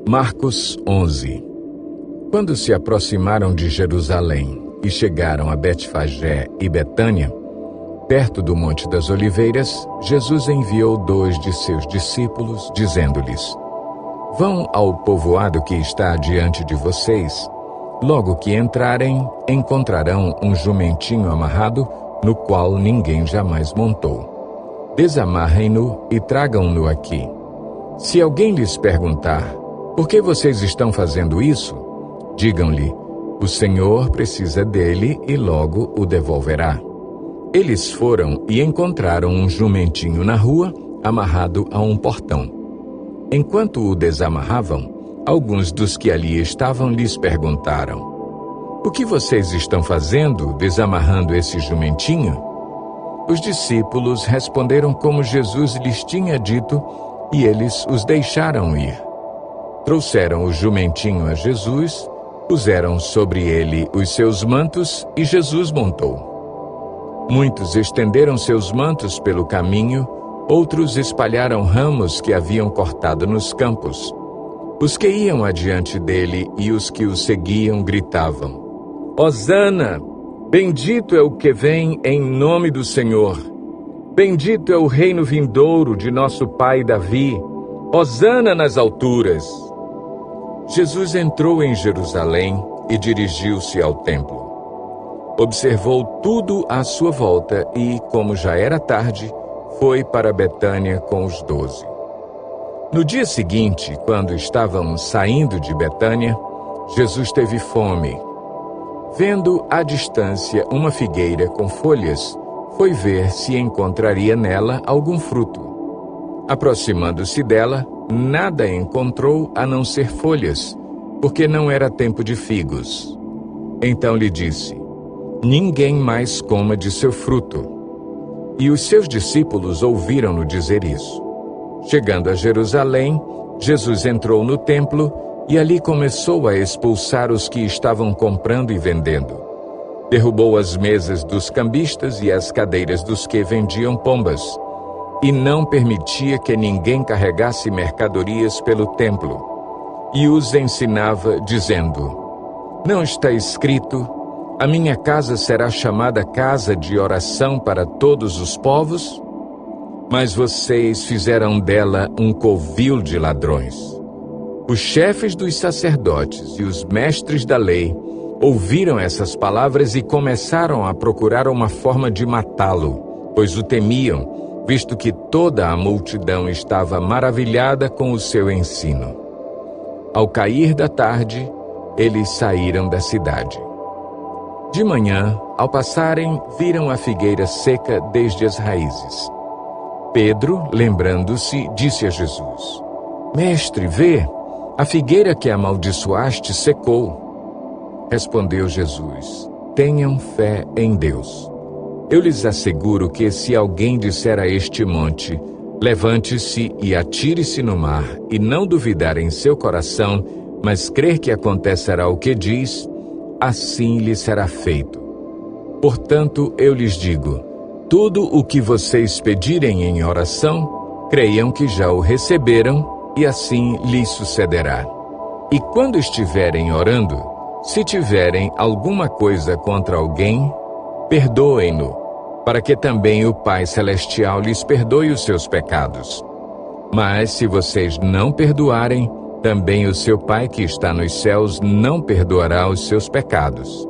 Marcos 11. Quando se aproximaram de Jerusalém e chegaram a Betfagé e Betânia, perto do Monte das Oliveiras, Jesus enviou 2 de seus discípulos, dizendo-lhes: Vão ao povoado que está adiante de vocês. Logo que entrarem, encontrarão um jumentinho amarrado, no qual ninguém jamais montou. Desamarrem-no e tragam-no aqui. Se alguém lhes perguntar: Por que vocês estão fazendo isso? Digam-lhe: O Senhor precisa dele e logo o devolverá. Eles foram e encontraram um jumentinho na rua, amarrado a um portão. Enquanto o desamarravam, alguns dos que ali estavam lhes perguntaram: O que vocês estão fazendo, desamarrando esse jumentinho? Os discípulos responderam como Jesus lhes tinha dito, e eles os deixaram ir. Trouxeram o jumentinho a Jesus, puseram sobre ele os seus mantos e Jesus montou. Muitos estenderam seus mantos pelo caminho, outros espalharam ramos que haviam cortado nos campos. Os que iam adiante dele e os que o seguiam gritavam: Hosana! Bendito é o que vem em nome do Senhor. Bendito é o reino vindouro de nosso pai Davi. Hosana nas alturas! Jesus entrou em Jerusalém e dirigiu-se ao templo. Observou tudo à sua volta e, como já era tarde, foi para Betânia com os 12. No dia seguinte, quando estavam saindo de Betânia, Jesus teve fome. Vendo à distância uma figueira com folhas, foi ver se encontraria nela algum fruto. Aproximando-se dela, nada encontrou a não ser folhas, porque não era tempo de figos. Então lhe disse: Ninguém mais coma de seu fruto. E os seus discípulos ouviram-no dizer isso. Chegando a Jerusalém, Jesus entrou no templo e ali começou a expulsar os que estavam comprando e vendendo. Derrubou as mesas dos cambistas e as cadeiras dos que vendiam pombas, e não permitia que ninguém carregasse mercadorias pelo templo. E os ensinava, dizendo: Não está escrito: A minha casa será chamada casa de oração para todos os povos? Mas vocês fizeram dela um covil de ladrões. Os chefes dos sacerdotes e os mestres da lei ouviram essas palavras e começaram a procurar uma forma de matá-lo, pois o temiam, visto que toda a multidão estava maravilhada com o seu ensino. Ao cair da tarde, eles saíram da cidade. De manhã, ao passarem, viram a figueira seca desde as raízes. Pedro, lembrando-se, disse a Jesus: Mestre, vê, a figueira que amaldiçoaste secou. Respondeu Jesus: Tenham fé em Deus. Eu lhes asseguro que se alguém disser a este monte: Levante-se e atire-se no mar, e não duvidar em seu coração, mas crer que acontecerá o que diz, assim lhe será feito. Portanto, eu lhes digo: tudo o que vocês pedirem em oração, creiam que já o receberam, e assim lhes sucederá. E quando estiverem orando, se tiverem alguma coisa contra alguém, perdoem-no, para que também o Pai Celestial lhes perdoe os seus pecados. Mas se vocês não perdoarem, também o seu Pai que está nos céus não perdoará os seus pecados.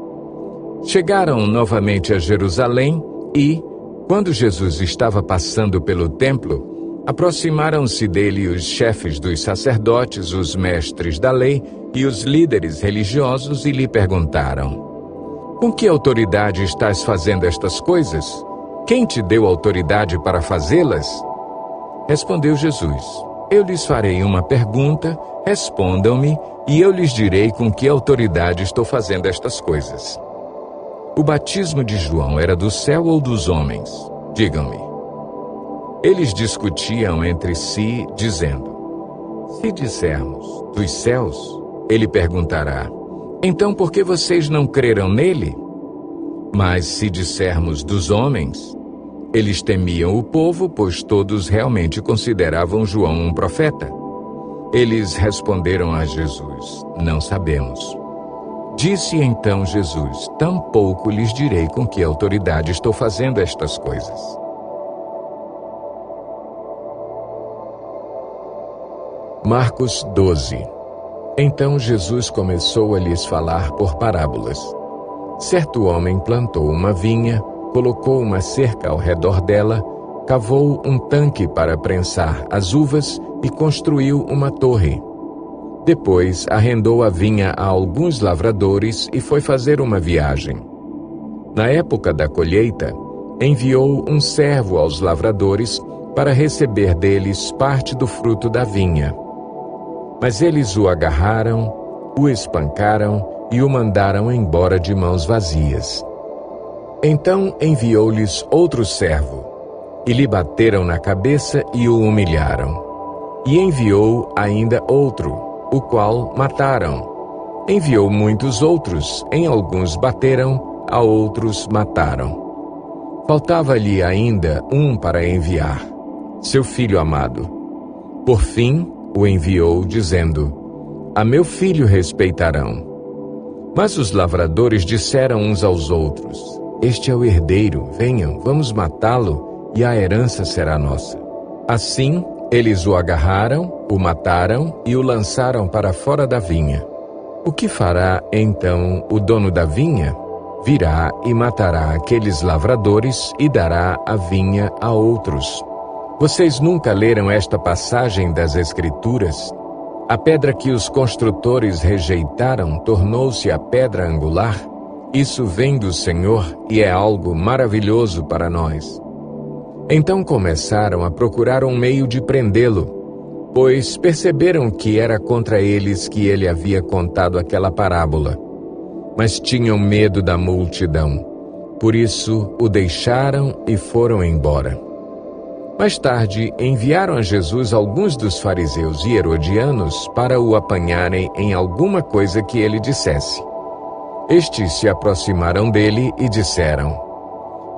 Chegaram novamente a Jerusalém e, quando Jesus estava passando pelo templo, aproximaram-se dele os chefes dos sacerdotes, os mestres da lei e os líderes religiosos e lhe perguntaram: Com que autoridade estás fazendo estas coisas? Quem te deu autoridade para fazê-las? Respondeu Jesus: Eu lhes farei uma pergunta, respondam-me, e eu lhes direi com que autoridade estou fazendo estas coisas. O batismo de João era do céu ou dos homens? Digam-me. Eles discutiam entre si, dizendo: Se dissermos dos céus, ele perguntará: Então por que vocês não creram nele? Mas se dissermos dos homens, eles temiam o povo, pois todos realmente consideravam João um profeta. Eles responderam a Jesus: não sabemos. Disse então Jesus: tampouco lhes direi com que autoridade estou fazendo estas coisas. Marcos 12. Então Jesus começou a lhes falar por parábolas. Certo homem plantou uma vinha, colocou uma cerca ao redor dela, cavou um tanque para prensar as uvas e construiu uma torre. Depois arrendou a vinha a alguns lavradores e foi fazer uma viagem. Na época da colheita, enviou um servo aos lavradores para receber deles parte do fruto da vinha. Mas eles o agarraram, o espancaram e o mandaram embora de mãos vazias. Então enviou-lhes outro servo, e lhe bateram na cabeça e o humilharam. E enviou ainda outro, o qual mataram. Enviou muitos outros, em alguns bateram, a outros mataram. Faltava-lhe ainda um para enviar, seu filho amado. Por fim, o enviou, dizendo: a meu filho respeitarão. Mas os lavradores disseram uns aos outros: este é o herdeiro, venham, vamos matá-lo, e a herança será nossa. Assim, eles o agarraram, o mataram e o lançaram para fora da vinha. O que fará, então, o dono da vinha? Virá e matará aqueles lavradores e dará a vinha a outros. Vocês nunca leram esta passagem das Escrituras? A pedra que os construtores rejeitaram tornou-se a pedra angular? Isso vem do Senhor e é algo maravilhoso para nós. Então começaram a procurar um meio de prendê-lo, pois perceberam que era contra eles que ele havia contado aquela parábola. Mas tinham medo da multidão. Por isso o deixaram e foram embora. Mais tarde, enviaram a Jesus alguns dos fariseus e herodianos para o apanharem em alguma coisa que ele dissesse. Estes se aproximaram dele e disseram: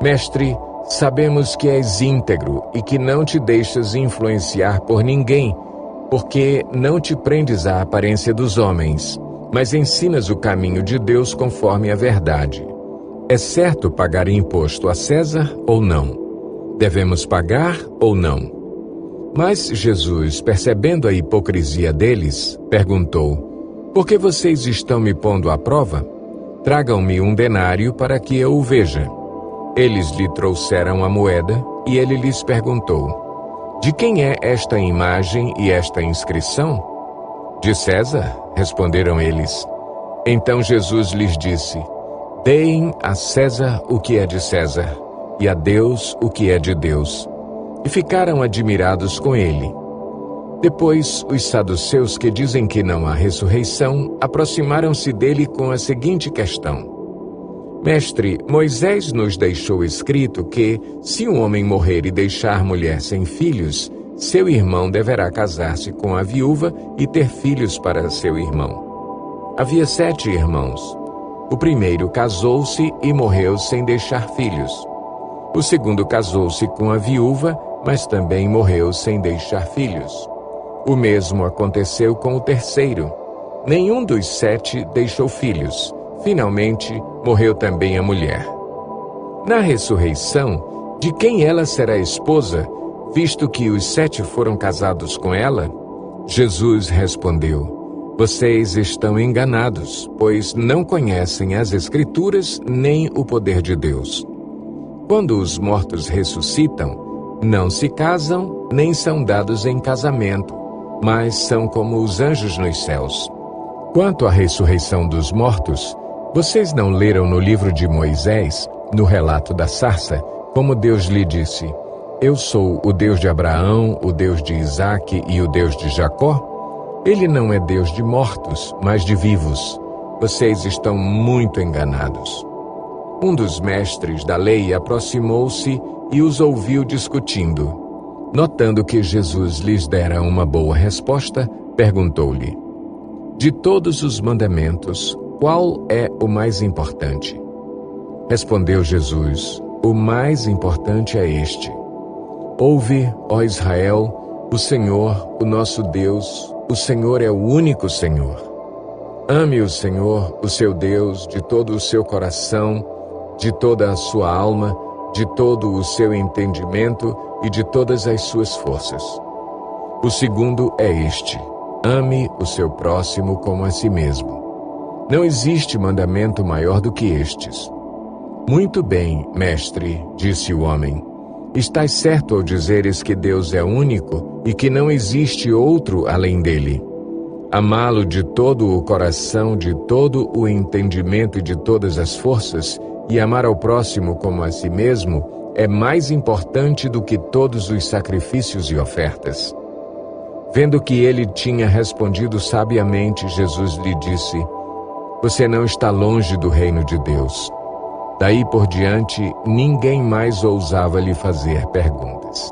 Mestre, sabemos que és íntegro e que não te deixas influenciar por ninguém, porque não te prendes à aparência dos homens, mas ensinas o caminho de Deus conforme a verdade. É certo pagar imposto a César ou não? Devemos pagar ou não? Mas Jesus, percebendo a hipocrisia deles, perguntou: Por que vocês estão me pondo à prova? Tragam-me um denário para que eu o veja. Eles lhe trouxeram a moeda e ele lhes perguntou: De quem é esta imagem e esta inscrição? De César, responderam eles. Então Jesus lhes disse: Deem a César o que é de César, e a Deus o que é de Deus. E ficaram admirados com ele. Depois, os saduceus, que dizem que não há ressurreição, aproximaram-se dele com a seguinte questão: Mestre, Moisés nos deixou escrito que, se um homem morrer e deixar mulher sem filhos, seu irmão deverá casar-se com a viúva e ter filhos para seu irmão. Havia 7 irmãos. O primeiro casou-se e morreu sem deixar filhos. O segundo casou-se com a viúva, mas também morreu sem deixar filhos. O mesmo aconteceu com o terceiro. Nenhum dos 7 deixou filhos. Finalmente, morreu também a mulher. Na ressurreição, de quem ela será esposa, visto que os 7 foram casados com ela? Jesus respondeu: Vocês estão enganados, pois não conhecem as Escrituras nem o poder de Deus. Quando os mortos ressuscitam, não se casam, nem são dados em casamento, mas são como os anjos nos céus. Quanto à ressurreição dos mortos, vocês não leram no livro de Moisés, no relato da sarça, como Deus lhe disse: Eu sou o Deus de Abraão, o Deus de Isaque e o Deus de Jacó? Ele não é Deus de mortos, mas de vivos. Vocês estão muito enganados. Um dos mestres da lei aproximou-se e os ouviu discutindo. Notando que Jesus lhes dera uma boa resposta, perguntou-lhe: De todos os mandamentos, qual é o mais importante? Respondeu Jesus: O mais importante é este: Ouve, ó Israel, o Senhor, o nosso Deus, o Senhor é o único Senhor. Ame o Senhor, o seu Deus, de todo o seu coração, de toda a sua alma, de todo o seu entendimento e de todas as suas forças. O segundo é este: ame o seu próximo como a si mesmo. Não existe mandamento maior do que estes. Muito bem, mestre, disse o homem. Estás certo ao dizeres que Deus é único e que não existe outro além dele. Amá-lo de todo o coração, de todo o entendimento e de todas as forças, e amar ao próximo como a si mesmo, é mais importante do que todos os sacrifícios e ofertas. Vendo que ele tinha respondido sabiamente, Jesus lhe disse: Você não está longe do reino de Deus. Daí por diante, ninguém mais ousava lhe fazer perguntas.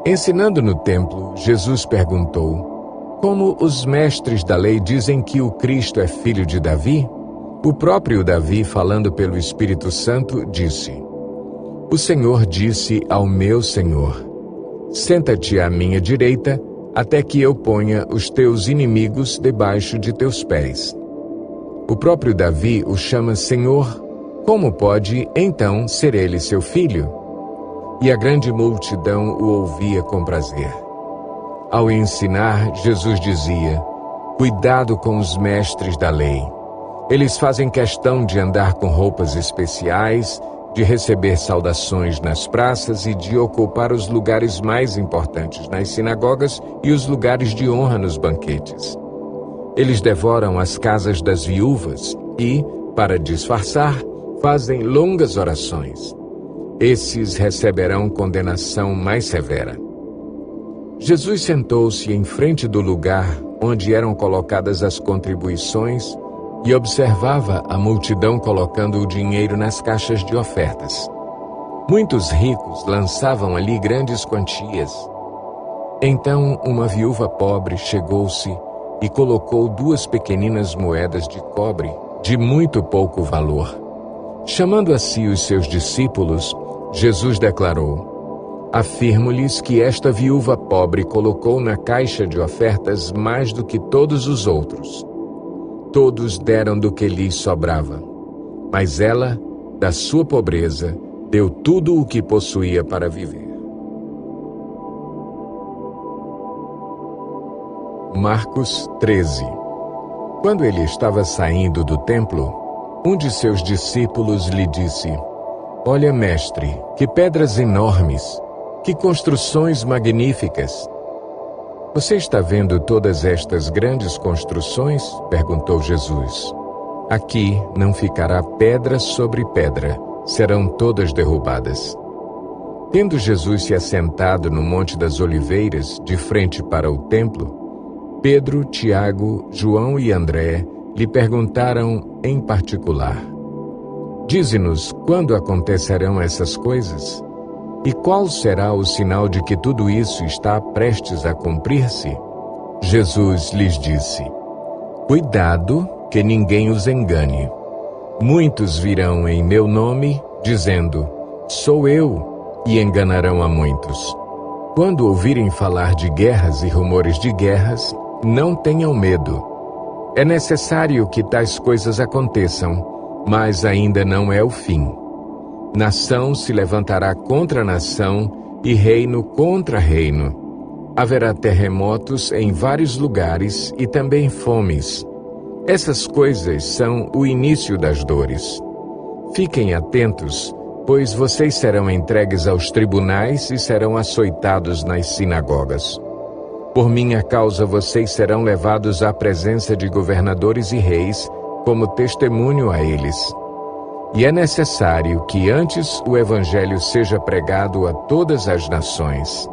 Ensinando no templo, Jesus perguntou: Como os mestres da lei dizem que o Cristo é filho de Davi? O próprio Davi, falando pelo Espírito Santo, disse: O Senhor disse ao meu Senhor: Senta-te à minha direita, até que eu ponha os teus inimigos debaixo de teus pés. O próprio Davi o chama Senhor. Como pode, então, ser ele seu filho? E a grande multidão o ouvia com prazer. Ao ensinar, Jesus dizia: Cuidado com os mestres da lei. Eles fazem questão de andar com roupas especiais, de receber saudações nas praças e de ocupar os lugares mais importantes nas sinagogas e os lugares de honra nos banquetes. Eles devoram as casas das viúvas e, para disfarçar, fazem longas orações. Esses receberão condenação mais severa. Jesus sentou-se em frente do lugar onde eram colocadas as contribuições e observava a multidão colocando o dinheiro nas caixas de ofertas. Muitos ricos lançavam ali grandes quantias. Então uma viúva pobre chegou-se e colocou 2 pequeninas moedas de cobre de muito pouco valor. Chamando a si os seus discípulos, Jesus declarou: Afirmo-lhes que esta viúva pobre colocou na caixa de ofertas mais do que todos os outros. Todos deram do que lhes sobrava, mas ela, da sua pobreza, deu tudo o que possuía para viver. Marcos 13. Quando ele estava saindo do templo, um de seus discípulos lhe disse: Olha, mestre, que pedras enormes, que construções magníficas. Você está vendo todas estas grandes construções? Perguntou Jesus. Aqui não ficará pedra sobre pedra, serão todas derrubadas. Tendo Jesus se assentado no Monte das Oliveiras, de frente para o templo, Pedro, Tiago, João e André lhe perguntaram em particular: Dize-nos quando acontecerão essas coisas? E qual será o sinal de que tudo isso está prestes a cumprir-se? Jesus lhes disse: Cuidado que ninguém os engane. Muitos virão em meu nome, dizendo: Sou eu, e enganarão a muitos. Quando ouvirem falar de guerras e rumores de guerras, não tenham medo. É necessário que tais coisas aconteçam, mas ainda não é o fim. Nação se levantará contra nação e reino contra reino. Haverá terremotos em vários lugares e também fomes. Essas coisas são o início das dores. Fiquem atentos, pois vocês serão entregues aos tribunais e serão açoitados nas sinagogas. Por minha causa vocês serão levados à presença de governadores e reis, como testemunho a eles. E é necessário que antes o Evangelho seja pregado a todas as nações.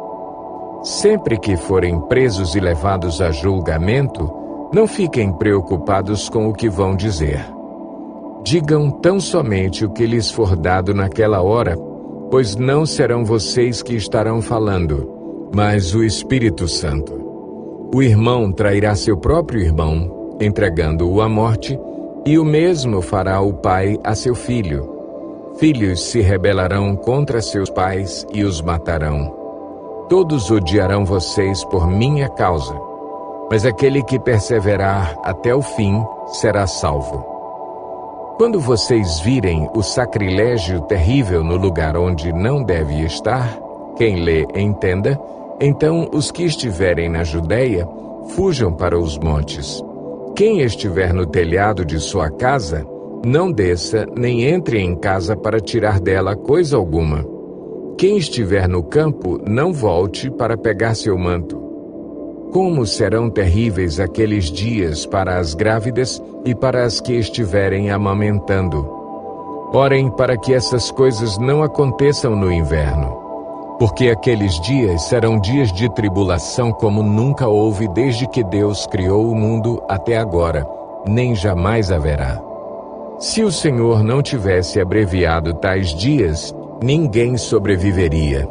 Sempre que forem presos e levados a julgamento, não fiquem preocupados com o que vão dizer. Digam tão somente o que lhes for dado naquela hora, pois não serão vocês que estarão falando, mas o Espírito Santo. O irmão trairá seu próprio irmão, entregando-o à morte, e o mesmo fará o pai a seu filho. Filhos se rebelarão contra seus pais e os matarão. Todos odiarão vocês por minha causa. mas aquele que perseverar até o fim será salvo. Quando vocês virem o sacrilégio terrível no lugar onde não deve estar, quem lê entenda, então os que estiverem na Judéia, fujam para os montes. Quem estiver no telhado de sua casa, não desça nem entre em casa para tirar dela coisa alguma. Quem estiver no campo, não volte para pegar seu manto. Como serão terríveis aqueles dias para as grávidas e para as que estiverem amamentando. Orem para que essas coisas não aconteçam no inverno, porque aqueles dias serão dias de tribulação como nunca houve desde que Deus criou o mundo até agora, nem jamais haverá. Se o Senhor não tivesse abreviado tais dias, ninguém sobreviveria.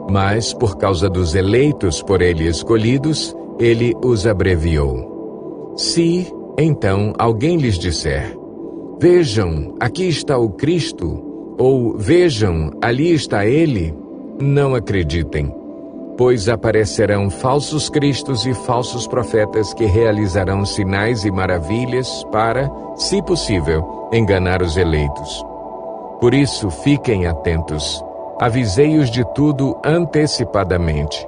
Mas, por causa dos eleitos por Ele escolhidos, Ele os abreviou. Se, então, alguém lhes disser: vejam, aqui está o Cristo, ou vejam, ali está Ele, não acreditem, pois aparecerão falsos cristos e falsos profetas que realizarão sinais e maravilhas para, se possível, enganar os eleitos. Por isso, fiquem atentos. Avisei-os de tudo antecipadamente.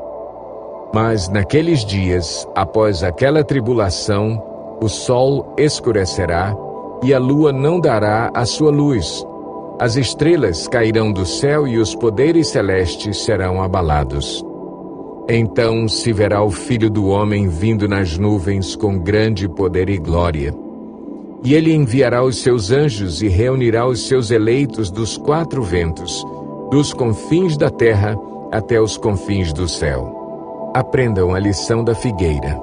Mas naqueles dias, após aquela tribulação, o sol escurecerá e a lua não dará a sua luz. As estrelas cairão do céu e os poderes celestes serão abalados. Então se verá o Filho do Homem vindo nas nuvens com grande poder e glória. E ele enviará os seus anjos e reunirá os seus eleitos dos quatro ventos, dos confins da terra até os confins do céu. Aprendam a lição da figueira.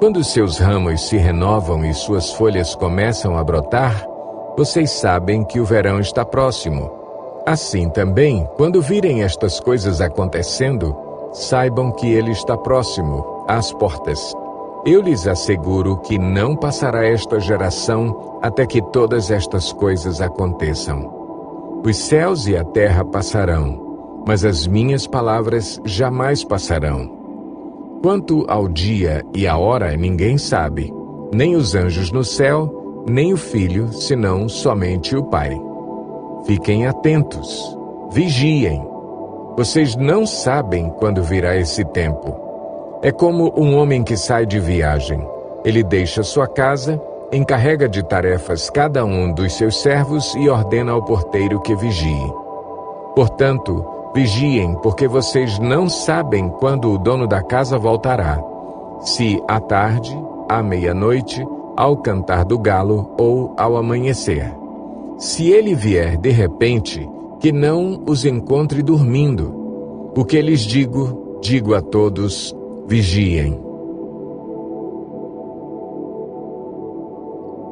Quando seus ramos se renovam e suas folhas começam a brotar, vocês sabem que o verão está próximo. Assim também, quando virem estas coisas acontecendo, saibam que ele está próximo, às portas. Eu lhes asseguro que não passará esta geração até que todas estas coisas aconteçam. Os céus e a terra passarão, mas as minhas palavras jamais passarão. Quanto ao dia e à hora, ninguém sabe, nem os anjos no céu, nem o Filho, senão somente o Pai. Fiquem atentos, vigiem. Vocês não sabem quando virá esse tempo. É como um homem que sai de viagem. Ele deixa sua casa, encarrega de tarefas cada um dos seus servos e ordena ao porteiro que vigie. Portanto, vigiem, porque vocês não sabem quando o dono da casa voltará. Se à tarde, à meia-noite, ao cantar do galo ou ao amanhecer. Se ele vier de repente, que não os encontre dormindo. O que lhes digo, digo a todos: vigiem.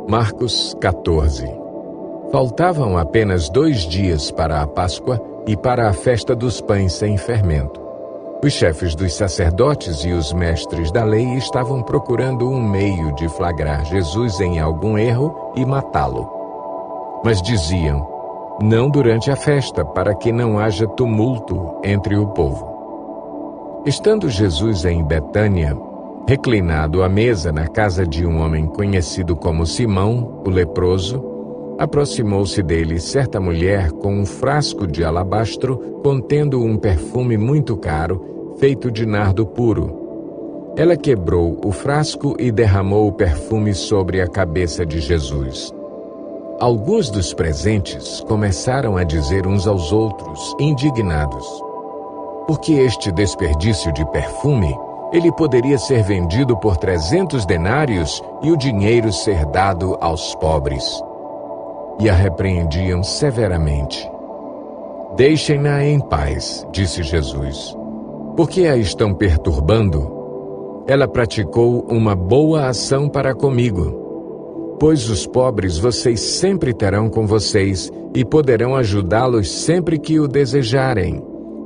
Marcos 14. Faltavam apenas 2 dias para a Páscoa e para a festa dos pães sem fermento. Os chefes dos sacerdotes e os mestres da lei estavam procurando um meio de flagrar Jesus em algum erro e matá-lo. Mas diziam: não durante a festa, para que não haja tumulto entre o povo. Estando Jesus em Betânia, reclinado à mesa na casa de um homem conhecido como Simão, o leproso, aproximou-se dele certa mulher com um frasco de alabastro contendo um perfume muito caro, feito de nardo puro. Ela quebrou o frasco e derramou o perfume sobre a cabeça de Jesus. Alguns dos presentes começaram a dizer uns aos outros, indignados: por que este desperdício de perfume? Ele poderia ser vendido por 300 denários e o dinheiro ser dado aos pobres. E a repreendiam severamente. Deixem-na em paz, disse Jesus. Por que a estão perturbando? Ela praticou uma boa ação para comigo. Pois os pobres vocês sempre terão com vocês e poderão ajudá-los sempre que o desejarem.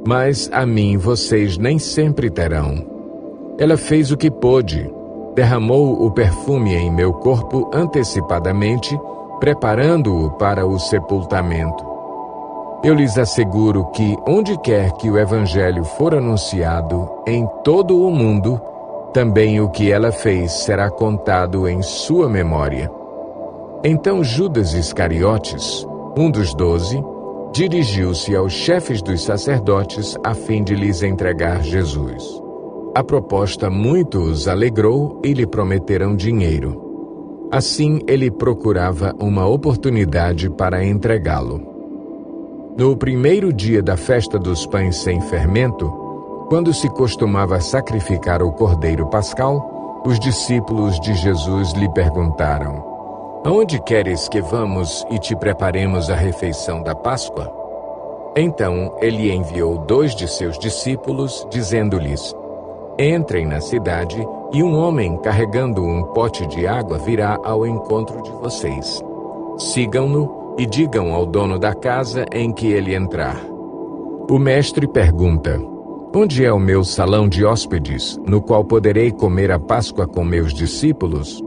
Mas a mim vocês nem sempre terão. Ela fez o que pôde, derramou o perfume em meu corpo antecipadamente, preparando-o para o sepultamento. Eu lhes asseguro que, onde quer que o Evangelho for anunciado, em todo o mundo, também o que ela fez será contado em sua memória. Então Judas Iscariotes, um dos 12, dirigiu-se aos chefes dos sacerdotes a fim de lhes entregar Jesus. A proposta muito os alegrou e lhe prometeram dinheiro. Assim, ele procurava uma oportunidade para entregá-lo. No primeiro dia da festa dos pães sem fermento, quando se costumava sacrificar o cordeiro pascal, os discípulos de Jesus lhe perguntaram: "Aonde queres que vamos e te preparemos a refeição da Páscoa?" Então ele enviou 2 de seus discípulos, dizendo-lhes: "Entrem na cidade, e um homem carregando um pote de água virá ao encontro de vocês. Sigam-no e digam ao dono da casa em que ele entrar: o mestre pergunta: onde é o meu salão de hóspedes, no qual poderei comer a Páscoa com meus discípulos?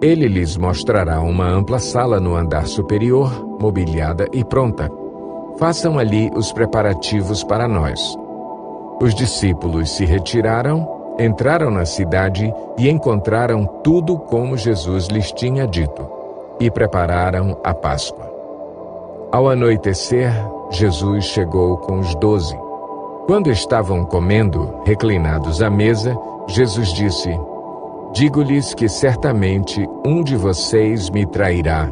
Ele lhes mostrará uma ampla sala no andar superior, mobiliada e pronta. Façam ali os preparativos para nós." Os discípulos se retiraram, entraram na cidade e encontraram tudo como Jesus lhes tinha dito, e prepararam a Páscoa. Ao anoitecer, Jesus chegou com os 12. Quando estavam comendo, reclinados à mesa, Jesus disse: "Digo-lhes que certamente um de vocês me trairá,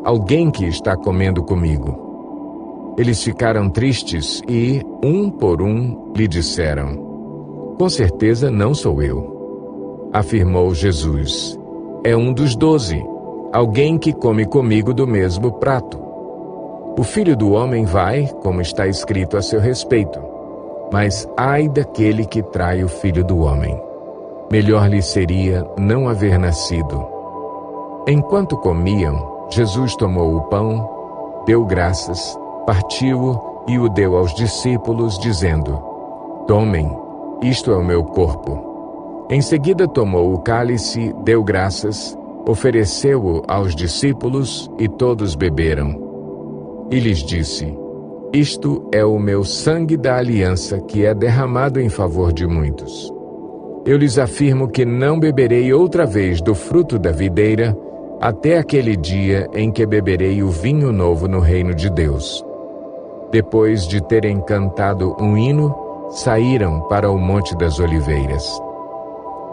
alguém que está comendo comigo." Eles ficaram tristes e, um por um, lhe disseram: "Com certeza não sou eu." Afirmou Jesus: "É um dos 12, alguém que come comigo do mesmo prato. O Filho do Homem vai, como está escrito a seu respeito, mas ai daquele que trai o Filho do Homem. Melhor lhe seria não haver nascido." Enquanto comiam, Jesus tomou o pão, deu graças, partiu-o e o deu aos discípulos, dizendo: "Tomem, isto é o meu corpo." Em seguida tomou o cálice, deu graças, ofereceu-o aos discípulos e todos beberam. E lhes disse: "Isto é o meu sangue da aliança, que é derramado em favor de muitos. Eu lhes afirmo que não beberei outra vez do fruto da videira, até aquele dia em que beberei o vinho novo no reino de Deus." Depois de terem cantado um hino, saíram para o Monte das Oliveiras.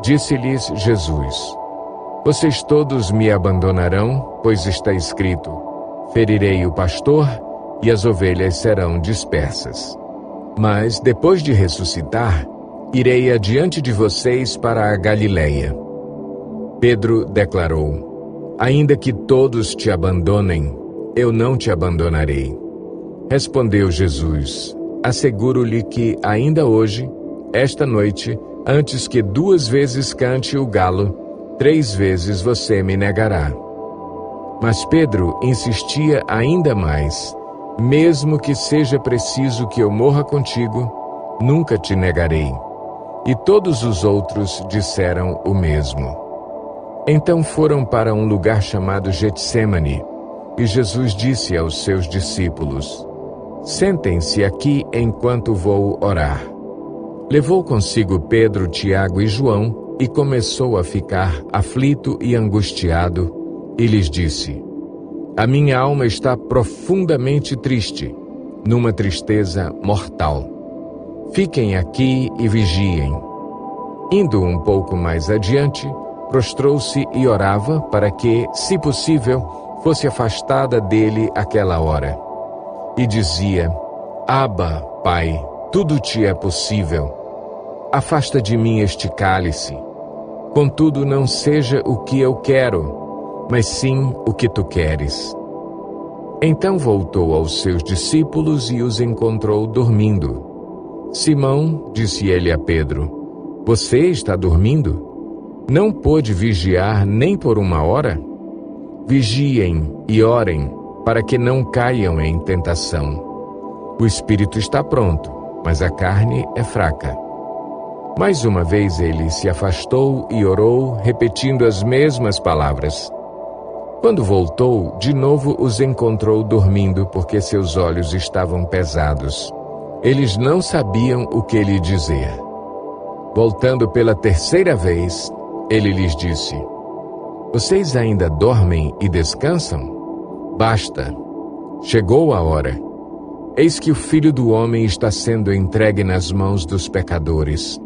Disse-lhes Jesus: "Vocês todos me abandonarão, pois está escrito: ferirei o pastor e as ovelhas serão dispersas. Mas, depois de ressuscitar, irei adiante de vocês para a Galileia." Pedro declarou: "Ainda que todos te abandonem, eu não te abandonarei." Respondeu Jesus: "Asseguro-lhe que ainda hoje, esta noite, antes que 2 vezes cante o galo, 3 vezes você me negará." Mas Pedro insistia ainda mais: "Mesmo que seja preciso que eu morra contigo, nunca te negarei." E todos os outros disseram o mesmo. Então foram para um lugar chamado Getsêmani, e Jesus disse aos seus discípulos: "Sentem-se aqui enquanto vou orar." Levou consigo Pedro, Tiago e João e começou a ficar aflito e angustiado, e lhes disse: "A minha alma está profundamente triste, numa tristeza mortal. Fiquem aqui e vigiem." Indo um pouco mais adiante, prostrou-se e orava para que, se possível, fosse afastada dele aquela hora. E dizia: "Abba, Pai, tudo te é possível. Afasta de mim este cálice. Contudo, não seja o que eu quero, mas sim o que tu queres." Então voltou aos seus discípulos e os encontrou dormindo. "Simão", disse ele a Pedro, "você está dormindo? Não pôde vigiar nem por 1 hora? Vigiem e orem, para que não caiam em tentação. O espírito está pronto, mas a carne é fraca." Mais uma vez ele se afastou e orou, repetindo as mesmas palavras. Quando voltou, de novo os encontrou dormindo, porque seus olhos estavam pesados. Eles não sabiam o que lhe dizer. Voltando pela terceira vez, ele lhes disse: Vocês ainda dormem e descansam? Basta, chegou a hora. Eis que o Filho do Homem está sendo entregue nas mãos dos pecadores.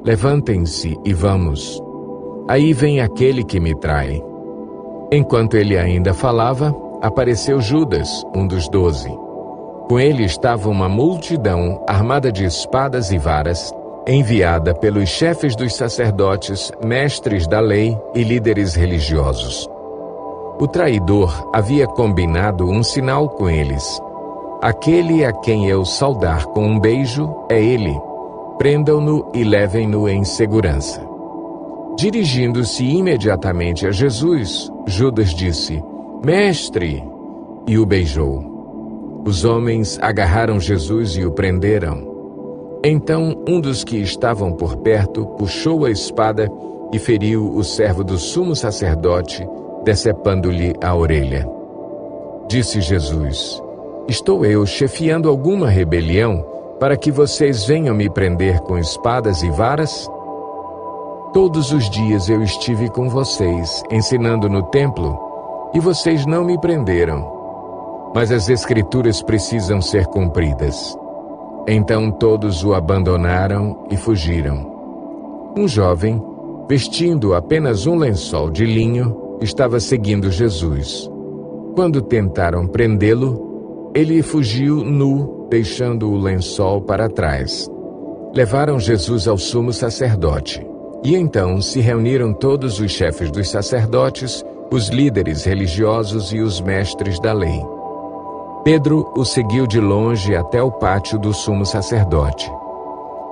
Levantem-se e vamos. Aí vem aquele que me trai. Enquanto ele ainda falava, apareceu Judas, um dos 12. Com ele estava uma multidão armada de espadas e varas, enviada pelos chefes dos sacerdotes, mestres da lei e líderes religiosos. O traidor havia combinado um sinal com eles. Aquele a quem eu saudar com um beijo é ele. Prendam-no e levem-no em segurança. Dirigindo-se imediatamente a Jesus, Judas disse: Mestre! E o beijou. Os homens agarraram Jesus e o prenderam. Então um dos que estavam por perto puxou a espada e feriu o servo do sumo sacerdote, decepando-lhe a orelha. Disse Jesus: Estou eu chefiando alguma rebelião para que vocês venham me prender com espadas e varas? Todos os dias eu estive com vocês, ensinando no templo, e vocês não me prenderam. Mas as Escrituras precisam ser cumpridas. Então todos o abandonaram e fugiram. Um jovem, vestindo apenas um lençol de linho, estava seguindo Jesus. Quando tentaram prendê-lo, ele fugiu nu, deixando o lençol para trás. Levaram Jesus ao sumo sacerdote. E então se reuniram todos os chefes dos sacerdotes, os líderes religiosos e os mestres da lei. Pedro o seguiu de longe até o pátio do sumo sacerdote.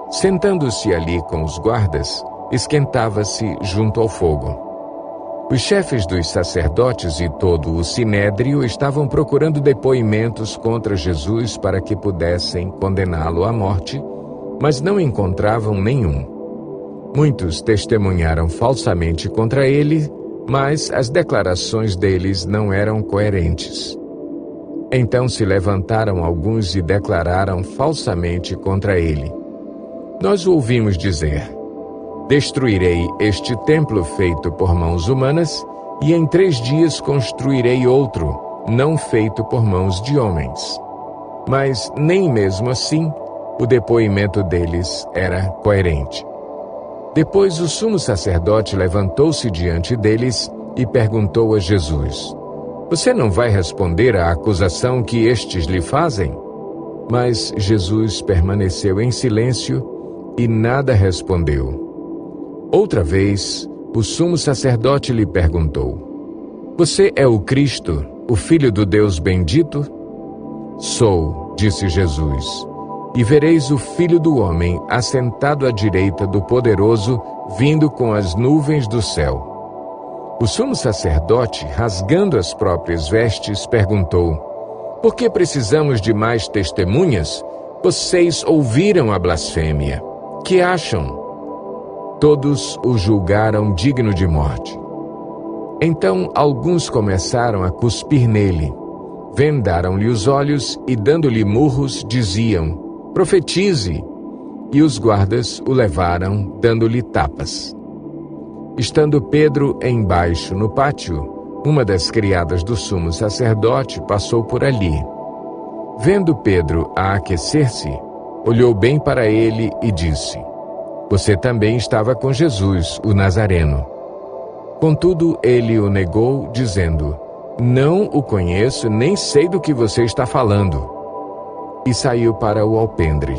Sentando-se ali com os guardas, esquentava-se junto ao fogo. Os chefes dos sacerdotes e todo o sinédrio estavam procurando depoimentos contra Jesus para que pudessem condená-lo à morte, mas não encontravam nenhum. Muitos testemunharam falsamente contra ele, mas as declarações deles não eram coerentes. Então se levantaram alguns e declararam falsamente contra ele: Nós o ouvimos dizer: Destruirei este templo feito por mãos humanas, e em 3 dias construirei outro, não feito por mãos de homens. Mas nem mesmo assim o depoimento deles era coerente. Depois o sumo sacerdote levantou-se diante deles e perguntou a Jesus: Você não vai responder à acusação que estes lhe fazem? Mas Jesus permaneceu em silêncio e nada respondeu. Outra vez, o sumo sacerdote lhe perguntou: Você é o Cristo, o Filho do Deus bendito? Sou, disse Jesus, e vereis o Filho do Homem assentado à direita do Poderoso, vindo com as nuvens do céu. O sumo sacerdote, rasgando as próprias vestes, perguntou: Por que precisamos de mais testemunhas? Vocês ouviram a blasfêmia. Que acham? Todos o julgaram digno de morte. Então alguns começaram a cuspir nele. Vendaram-lhe os olhos e, dando-lhe murros, diziam: Profetize! E os guardas o levaram, dando-lhe tapas. Estando Pedro embaixo no pátio, uma das criadas do sumo sacerdote passou por ali. Vendo Pedro a aquecer-se, olhou bem para ele e disse: Você também estava com Jesus, o Nazareno. Contudo, ele o negou, dizendo: Não o conheço, nem sei do que você está falando. E saiu para o alpendre.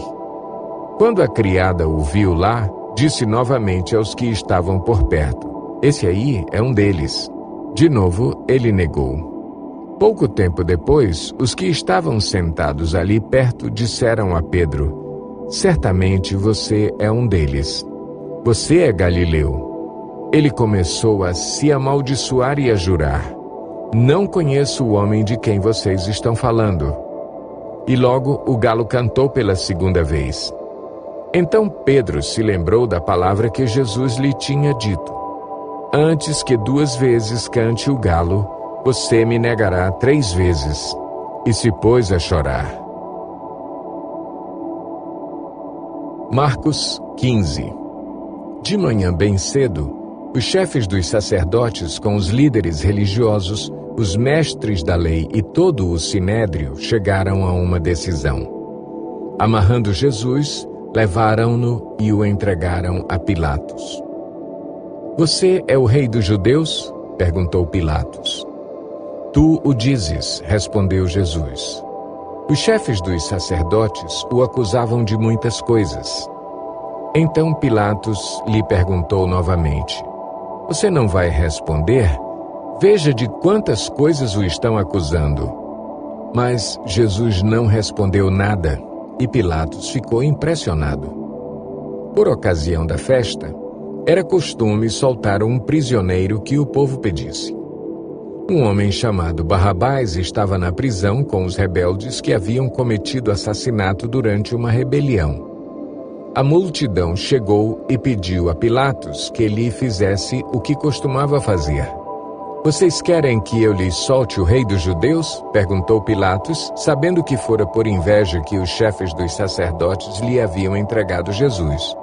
Quando a criada o viu lá, disse novamente aos que estavam por perto: Esse aí é um deles. De novo, ele negou. Pouco tempo depois, os que estavam sentados ali perto disseram a Pedro: Certamente você é um deles. Você é galileu. Ele começou a se amaldiçoar e a jurar: Não conheço o homem de quem vocês estão falando. E logo o galo cantou pela segunda vez. Então Pedro se lembrou da palavra que Jesus lhe tinha dito: Antes que 2 vezes cante o galo, você me negará 3 vezes. E se pôs a chorar. Marcos 15. De manhã bem cedo, os chefes dos sacerdotes com os líderes religiosos, os mestres da lei e todo o sinédrio chegaram a uma decisão. Amarrando Jesus, levaram-no e o entregaram a Pilatos. "Você é o rei dos judeus?" perguntou Pilatos. "Tu o dizes", respondeu Jesus. Os chefes dos sacerdotes o acusavam de muitas coisas. Então Pilatos lhe perguntou novamente: "Você não vai responder? Veja de quantas coisas o estão acusando." Mas Jesus não respondeu nada e Pilatos ficou impressionado. Por ocasião da festa, era costume soltar um prisioneiro que o povo pedisse. Um homem chamado Barrabás estava na prisão com os rebeldes que haviam cometido assassinato durante uma rebelião. A multidão chegou e pediu a Pilatos que lhe fizesse o que costumava fazer. "Vocês querem que eu lhes solte o rei dos judeus?" perguntou Pilatos, sabendo que fora por inveja que os chefes dos sacerdotes lhe haviam entregado Jesus.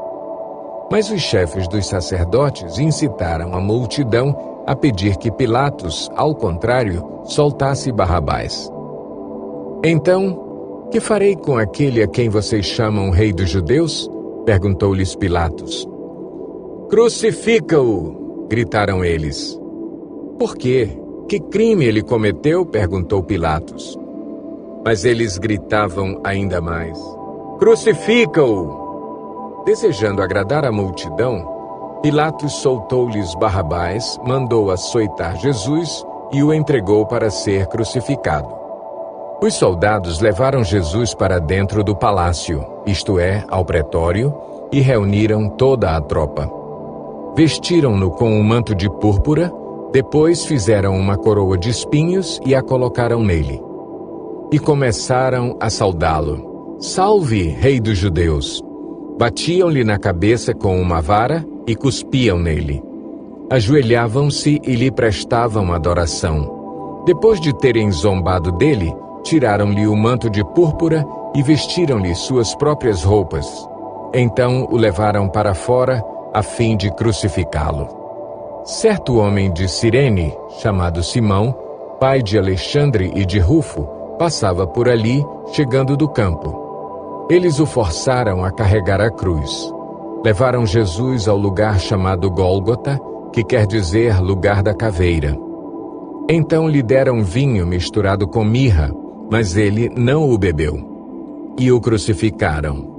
Mas os chefes dos sacerdotes incitaram a multidão a pedir que Pilatos, ao contrário, soltasse Barrabás. "Então, que farei com aquele a quem vocês chamam rei dos judeus?" perguntou-lhes Pilatos. "Crucifica-o!" gritaram eles. "Por quê? Que crime ele cometeu?" perguntou Pilatos. Mas eles gritavam ainda mais: "Crucifica-o!" Desejando agradar a multidão, Pilatos soltou-lhes Barrabás, mandou açoitar Jesus e o entregou para ser crucificado. Os soldados levaram Jesus para dentro do palácio, isto é, ao pretório, e reuniram toda a tropa. Vestiram-no com um manto de púrpura, depois fizeram uma coroa de espinhos e a colocaram nele. E começaram a saudá-lo: "Salve, rei dos judeus!" Batiam-lhe na cabeça com uma vara e cuspiam nele. Ajoelhavam-se e lhe prestavam adoração. Depois de terem zombado dele, tiraram-lhe o manto de púrpura e vestiram-lhe suas próprias roupas. Então o levaram para fora, a fim de crucificá-lo. Certo homem de Cirene, chamado Simão, pai de Alexandre e de Rufo, passava por ali, chegando do campo. Eles o forçaram a carregar a cruz. Levaram Jesus ao lugar chamado Gólgota, que quer dizer lugar da caveira. Então lhe deram vinho misturado com mirra, mas ele não o bebeu. E o crucificaram.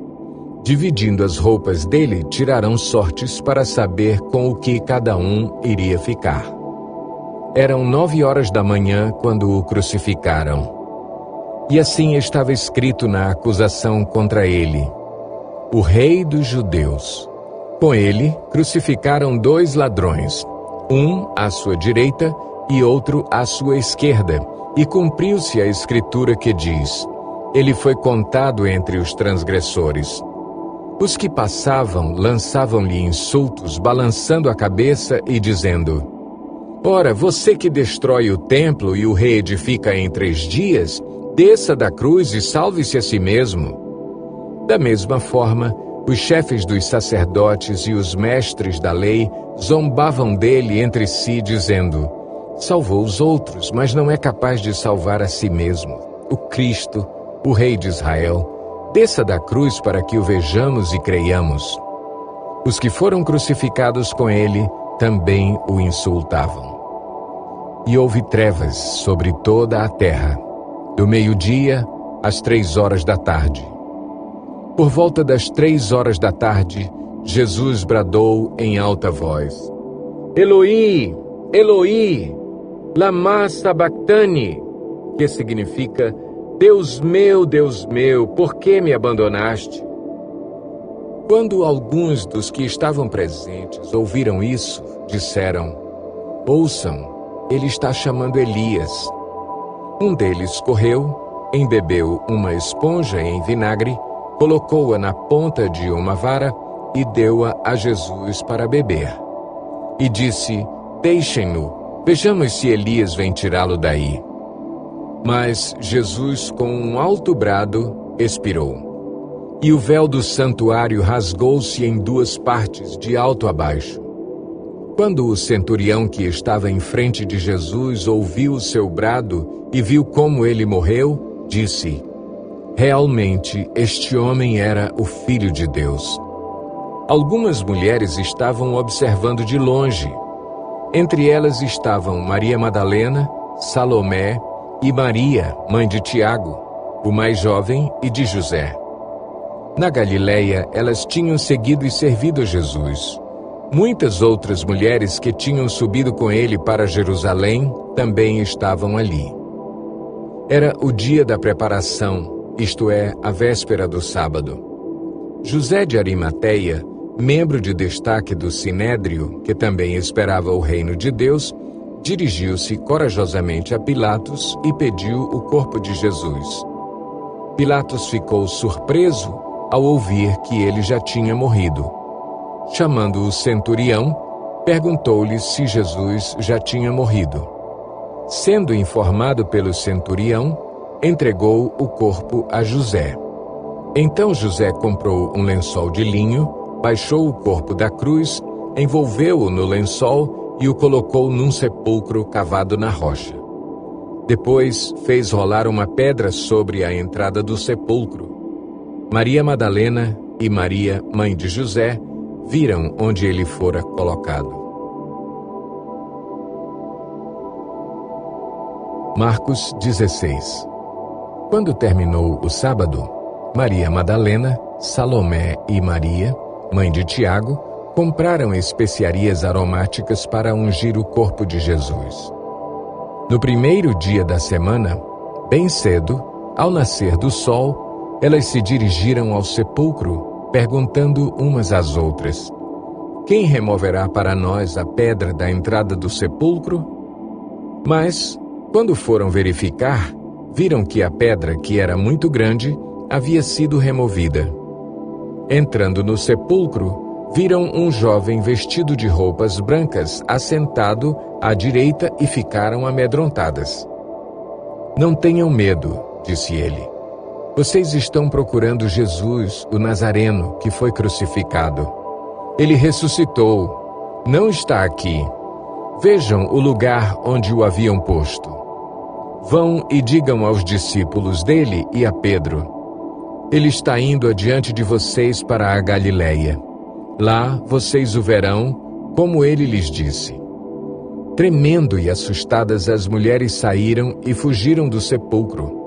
Dividindo as roupas dele, tiraram sortes para saber com o que cada um iria ficar. Eram 9 horas da manhã quando o crucificaram. E assim estava escrito na acusação contra ele: "O Rei dos Judeus." Com ele, crucificaram 2 ladrões, um à sua direita e outro à sua esquerda, e cumpriu-se a escritura que diz: "Ele foi contado entre os transgressores." Os que passavam lançavam-lhe insultos, balançando a cabeça e dizendo: "Ora, você que destrói o templo e o reedifica em 3 dias, desça da cruz e salve-se a si mesmo." Da mesma forma, os chefes dos sacerdotes e os mestres da lei zombavam dele entre si, dizendo: "Salvou os outros, mas não é capaz de salvar a si mesmo. O Cristo, o Rei de Israel, desça da cruz para que o vejamos e creiamos." Os que foram crucificados com ele também o insultavam. E houve trevas sobre toda a terra, do meio-dia às 3 horas da tarde. Por volta das 3 horas da tarde, Jesus bradou em alta voz: "Eloi, Eloi, lama sabachthani", que significa: Deus meu, por que me abandonaste?" Quando alguns dos que estavam presentes ouviram isso, disseram: "Ouçam, ele está chamando Elias." Um deles correu, embebeu uma esponja em vinagre, colocou-a na ponta de uma vara e deu-a a Jesus para beber. E disse: "Deixem-no, vejamos se Elias vem tirá-lo daí." Mas Jesus, com um alto brado, expirou. e o véu do santuário rasgou-se em duas partes, de alto a baixo. Quando o centurião que estava em frente de Jesus ouviu o seu brado e viu como ele morreu, disse: realmente este homem era o Filho de Deus. Algumas mulheres estavam observando de longe. Entre elas estavam Maria Madalena, Salomé e Maria, mãe de Tiago, o mais jovem, e de José. Na Galileia, elas tinham seguido e servido a Jesus. Muitas outras mulheres que tinham subido com ele para Jerusalém também estavam ali. Era o dia da preparação, isto é, a véspera do sábado. José de Arimateia, membro de destaque do Sinédrio, que também esperava o reino de Deus, dirigiu-se corajosamente a Pilatos e pediu o corpo de Jesus. Pilatos ficou surpreso ao ouvir que ele já tinha morrido. Chamando o centurião, perguntou-lhe se Jesus já tinha morrido. Sendo informado pelo centurião, entregou o corpo a José. Então José comprou um lençol de linho, baixou o corpo da cruz, envolveu-o no lençol e o colocou num sepulcro cavado na rocha. Depois fez rolar uma pedra sobre a entrada do sepulcro. Maria Madalena e Maria, mãe de José, viram onde ele fora colocado. Marcos 16. Quando terminou o sábado, Maria Madalena, Salomé e Maria, mãe de Tiago, compraram especiarias aromáticas para ungir o corpo de Jesus. No primeiro dia da semana, bem cedo, ao nascer do sol, elas se dirigiram ao sepulcro, perguntando umas às outras: quem removerá para nós a pedra da entrada do sepulcro? Mas, quando foram verificar, viram que a pedra, que era muito grande, havia sido removida. Entrando no sepulcro, viram um jovem vestido de roupas brancas assentado à direita e ficaram amedrontadas. Não tenham medo, disse ele. Vocês estão procurando Jesus, o Nazareno, que foi crucificado. Ele ressuscitou. Não está aqui. Vejam o lugar onde o haviam posto. Vão e digam aos discípulos dele e a Pedro: ele está indo adiante de vocês para a Galileia. Lá vocês o verão, como ele lhes disse. Tremendo e assustadas, as mulheres saíram e fugiram do sepulcro.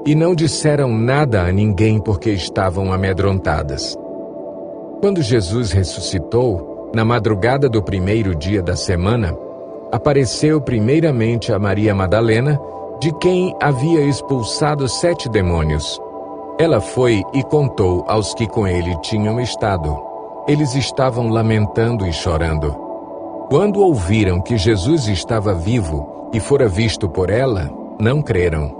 E não disseram nada a ninguém porque estavam amedrontadas. Quando Jesus ressuscitou, na madrugada do primeiro dia da semana, apareceu primeiramente a Maria Madalena, de quem havia expulsado 7 demônios. Ela foi e contou aos que com ele tinham estado. Eles estavam lamentando e chorando. Quando ouviram que Jesus estava vivo e fora visto por ela, não creram.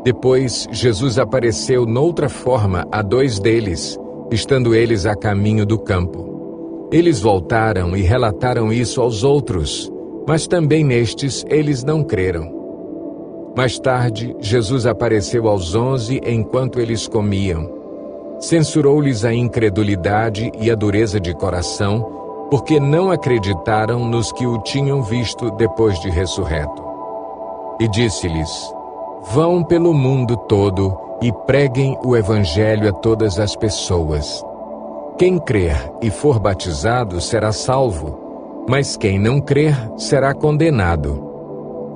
Depois, Jesus apareceu noutra forma a 2 deles, estando eles a caminho do campo. Eles voltaram e relataram isso aos outros, mas também nestes eles não creram. Mais tarde, Jesus apareceu aos 11 enquanto eles comiam. Censurou-lhes a incredulidade e a dureza de coração, porque não acreditaram nos que o tinham visto depois de ressurreto. E disse-lhes: vão pelo mundo todo e preguem o Evangelho a todas as pessoas. Quem crer e for batizado será salvo, mas quem não crer será condenado.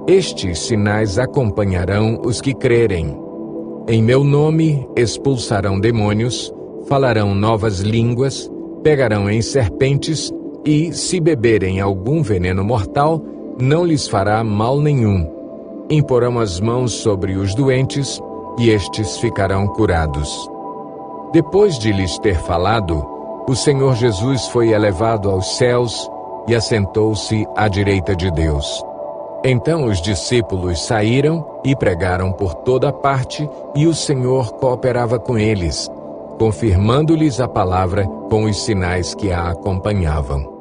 Estes sinais acompanharão os que crerem. Em meu nome expulsarão demônios, falarão novas línguas, pegarão em serpentes e, se beberem algum veneno mortal, não lhes fará mal nenhum. Imporão as mãos sobre os doentes e estes ficarão curados. Depois de lhes ter falado, o Senhor Jesus foi elevado aos céus e assentou-se à direita de Deus. Então os discípulos saíram e pregaram por toda parte, e o Senhor cooperava com eles, confirmando-lhes a palavra com os sinais que a acompanhavam.